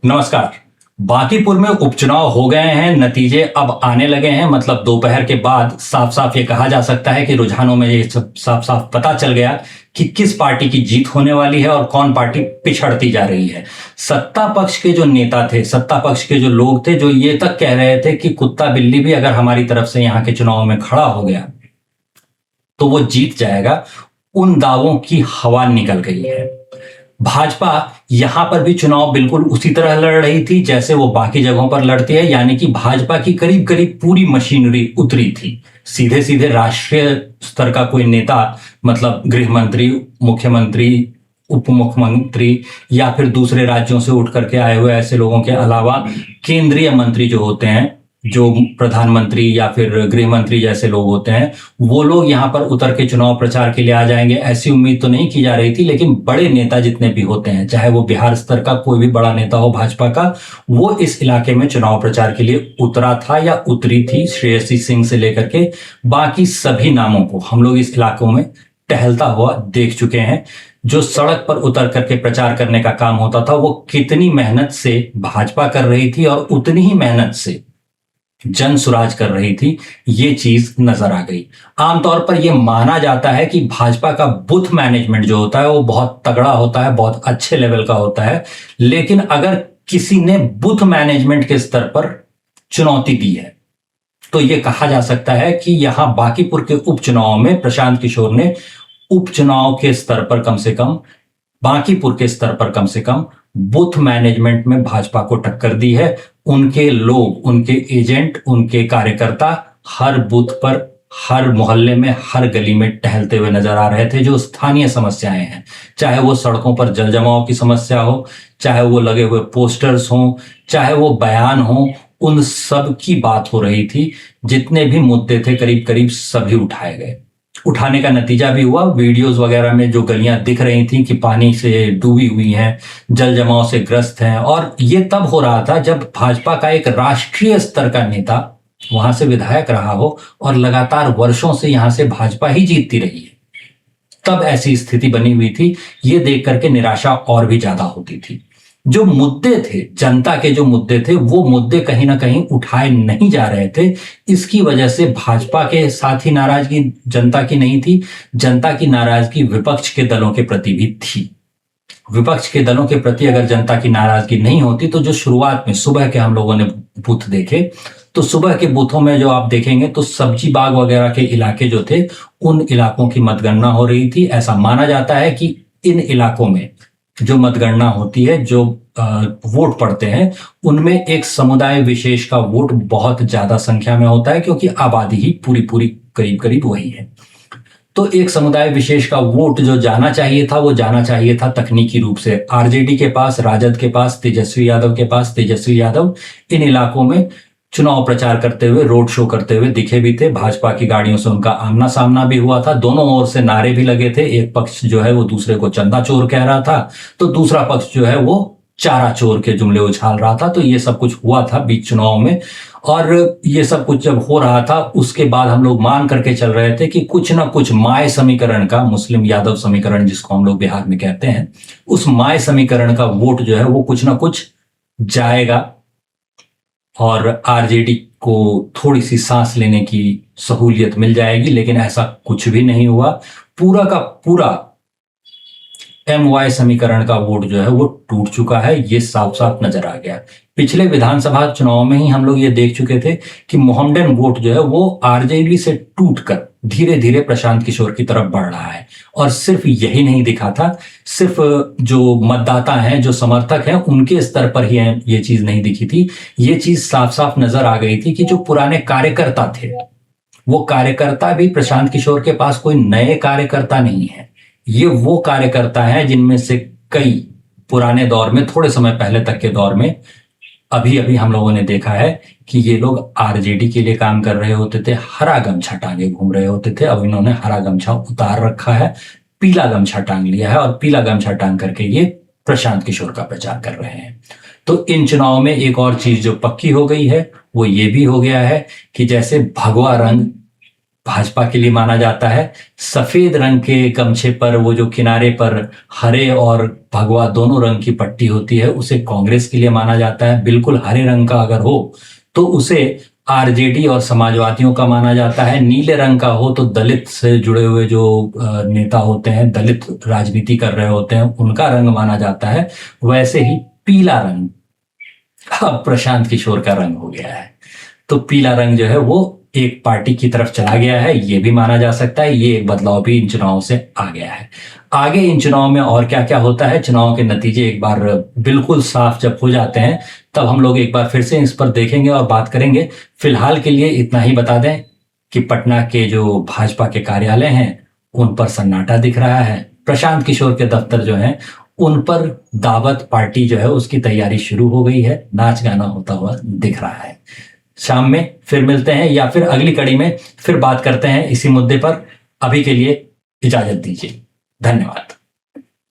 नमस्कार। बांकीपुर में उपचुनाव हो गए हैं, नतीजे अब आने लगे हैं। मतलब दोपहर के बाद साफ साफ ये कहा जा सकता है कि रुझानों में ये सब साफ साफ पता चल गया कि किस पार्टी की जीत होने वाली है और कौन पार्टी पिछड़ती जा रही है। सत्ता पक्ष के जो नेता थे, सत्ता पक्ष के जो लोग थे, जो ये तक कह रहे थे कि कुत्ता बिल्ली भी अगर हमारी तरफ से यहाँ के चुनाव में खड़ा हो गया तो वो जीत जाएगा, उन दावों की हवा निकल गई है। भाजपा यहां पर भी चुनाव बिल्कुल उसी तरह लड़ रही थी जैसे वो बाकी जगहों पर लड़ती है, यानी कि भाजपा की करीब करीब पूरी मशीनरी उतरी थी। सीधे सीधे राष्ट्रीय स्तर का कोई नेता, मतलब गृह मंत्री, मुख्यमंत्री, उप मुख्यमंत्री या फिर दूसरे राज्यों से उठ करके आए हुए ऐसे लोगों के अलावा केंद्रीय मंत्री जो होते हैं, जो प्रधानमंत्री या फिर गृह मंत्री जैसे लोग होते हैं, वो लोग यहाँ पर उतर के चुनाव प्रचार के लिए आ जाएंगे, ऐसी उम्मीद तो नहीं की जा रही थी। लेकिन बड़े नेता जितने भी होते हैं, चाहे वो बिहार स्तर का कोई भी बड़ा नेता हो भाजपा का, वो इस इलाके में चुनाव प्रचार के लिए उतरा था या उतरी थी। श्रेयसी सिंह से लेकर के बाकी सभी नामों को हम लोग इस इलाकों में टहलता हुआ देख चुके हैं। जो सड़क पर उतर करके प्रचार करने का काम होता था, वो कितनी मेहनत से भाजपा कर रही थी और उतनी ही मेहनत से जन सुराज कर रही थी, ये चीज नजर आ गई। आमतौर पर यह माना जाता है कि भाजपा का बूथ मैनेजमेंट जो होता है वो बहुत तगड़ा होता है, बहुत अच्छे लेवल का होता है। लेकिन अगर किसी ने बूथ मैनेजमेंट के स्तर पर चुनौती दी है तो यह कहा जा सकता है कि यहां बांकीपुर के उपचुनाव में प्रशांत किशोर ने उपचुनाव के स्तर पर कम से कम, बांकीपुर के स्तर पर कम से कम बूथ मैनेजमेंट में भाजपा को टक्कर दी है। उनके लोग, उनके एजेंट, उनके कार्यकर्ता हर बूथ पर, हर मोहल्ले में, हर गली में टहलते हुए नजर आ रहे थे। जो स्थानीय समस्याएं हैं, चाहे वो सड़कों पर जल जमाव की समस्या हो, चाहे वो लगे हुए पोस्टर्स हों, चाहे वो बयान हो, उन सब की बात हो रही थी। जितने भी मुद्दे थे करीब करीब सभी उठाए गए। उठाने का नतीजा भी हुआ। वीडियोस वगैरह में जो गलियां दिख रही थी कि पानी से डूबी हुई हैं, जल जमाव से ग्रस्त हैं, और ये तब हो रहा था जब भाजपा का एक राष्ट्रीय स्तर का नेता वहां से विधायक रहा हो और लगातार वर्षों से यहां से भाजपा ही जीतती रही है। तब ऐसी स्थिति बनी हुई थी। ये देख करके निराशा और भी ज्यादा होती थी। जो मुद्दे थे, जनता के जो मुद्दे थे, वो मुद्दे कहीं ना कहीं उठाए नहीं जा रहे थे। इसकी वजह से भाजपा के साथ ही नाराजगी जनता की नहीं थी, जनता की नाराजगी विपक्ष के दलों के प्रति भी थी। विपक्ष के दलों के प्रति अगर जनता की नाराजगी नहीं होती तो जो शुरुआत में सुबह के हम लोगों ने बूथ देखे, तो सुबह के बूथों में जो आप देखेंगे तो सब्जी बाग वगैरह के इलाके जो थे, उन इलाकों की मतगणना हो रही थी। ऐसा माना जाता है कि इन इलाकों में जो मतगणना होती है, जो वोट पड़ते हैं, उनमें एक समुदाय विशेष का वोट बहुत ज्यादा संख्या में होता है, क्योंकि आबादी ही पूरी पूरी करीब करीब वही है। तो एक समुदाय विशेष का वोट जो जाना चाहिए था, वो जाना चाहिए था तकनीकी रूप से आरजेडी के पास, राजद के पास, तेजस्वी यादव के पास। तेजस्वी यादव इन इलाकों में चुनाव प्रचार करते हुए, रोड शो करते हुए दिखे भी थे। भाजपा की गाड़ियों से उनका आमना सामना भी हुआ था। दोनों ओर से नारे भी लगे थे। एक पक्ष जो है वो दूसरे को चंदा चोर कह रहा था, तो दूसरा पक्ष जो है वो चारा चोर के जुमले उछाल रहा था। तो ये सब कुछ हुआ था बीच चुनाव में। और ये सब कुछ जब हो रहा था, उसके बाद हम लोग मान करके चल रहे थे कि कुछ ना कुछ माय समीकरण का, मुस्लिम यादव समीकरण जिसको हम लोग बिहार में कहते हैं, उस माय समीकरण का वोट जो है वो कुछ ना कुछ जाएगा और आरजेडी को थोड़ी सी सांस लेने की सहूलियत मिल जाएगी। लेकिन ऐसा कुछ भी नहीं हुआ। पूरा का पूरा MY समीकरण का वोट जो है वो टूट चुका है। ये साफ साफ नजर आ गया। पिछले विधानसभा चुनाव में ही हम लोग ये देख चुके थे कि मोहम्मडन वोट जो है वो आरजेडी से टूटकर धीरे धीरे प्रशांत किशोर की तरफ बढ़ रहा है। और सिर्फ यही नहीं दिखा था, सिर्फ जो मतदाता हैं, जो समर्थक हैं, उनके स्तर पर ही ये चीज नहीं दिखी थी। ये चीज साफ साफ नजर आ गई थी कि जो पुराने कार्यकर्ता थे, वो कार्यकर्ता भी प्रशांत किशोर के पास कोई नए कार्यकर्ता नहीं है। ये वो कार्यकर्ता हैं जिनमें से कई पुराने दौर में, थोड़े समय पहले तक के दौर में, अभी अभी हम लोगों ने देखा है कि ये लोग आरजेडी के लिए काम कर रहे होते थे, हरा गमछा टांगे घूम रहे होते थे। अब इन्होंने हरा गमछा उतार रखा है, पीला गमछा टांग लिया है, और पीला गमछा टांग करके ये प्रशांत किशोर का प्रचार कर रहे हैं। तो इन चुनाव में एक और चीज जो पक्की हो गई है वो ये भी हो गया है कि जैसे भगवा रंग भाजपा के लिए माना जाता है। सफेद रंग के गमछे पर वो जो किनारे पर हरे और भगवा दोनों रंग की पट्टी होती है उसे कांग्रेस के लिए माना जाता है। बिल्कुल हरे रंग का अगर हो तो उसे आरजेडी और समाजवादियों का माना जाता है। नीले रंग का हो तो दलित से जुड़े हुए जो नेता होते हैं, दलित राजनीति कर रहे होते हैं, उनका रंग माना जाता है। वैसे ही पीला रंग अब प्रशांत किशोर का रंग हो गया है। तो पीला रंग जो है वो एक पार्टी की तरफ चला गया है, ये भी माना जा सकता है। ये एक बदलाव भी इन चुनावों से आ गया है। आगे इन चुनाव में और क्या क्या होता है, चुनाव के नतीजे एक बार बिल्कुल साफ जब हो जाते हैं तब हम लोग एक बार फिर से इस पर देखेंगे और बात करेंगे। फिलहाल के लिए इतना ही बता दें कि पटना के जो भाजपा के कार्यालय हैं उन पर सन्नाटा दिख रहा है। प्रशांत किशोर के दफ्तर जो हैं उन पर दावत पार्टी जो है उसकी तैयारी शुरू हो गई है, नाच गाना होता हुआ दिख रहा है। शाम में फिर मिलते हैं या फिर अगली कड़ी में फिर बात करते हैं इसी मुद्दे पर। अभी के लिए इजाजत दीजिए, धन्यवाद।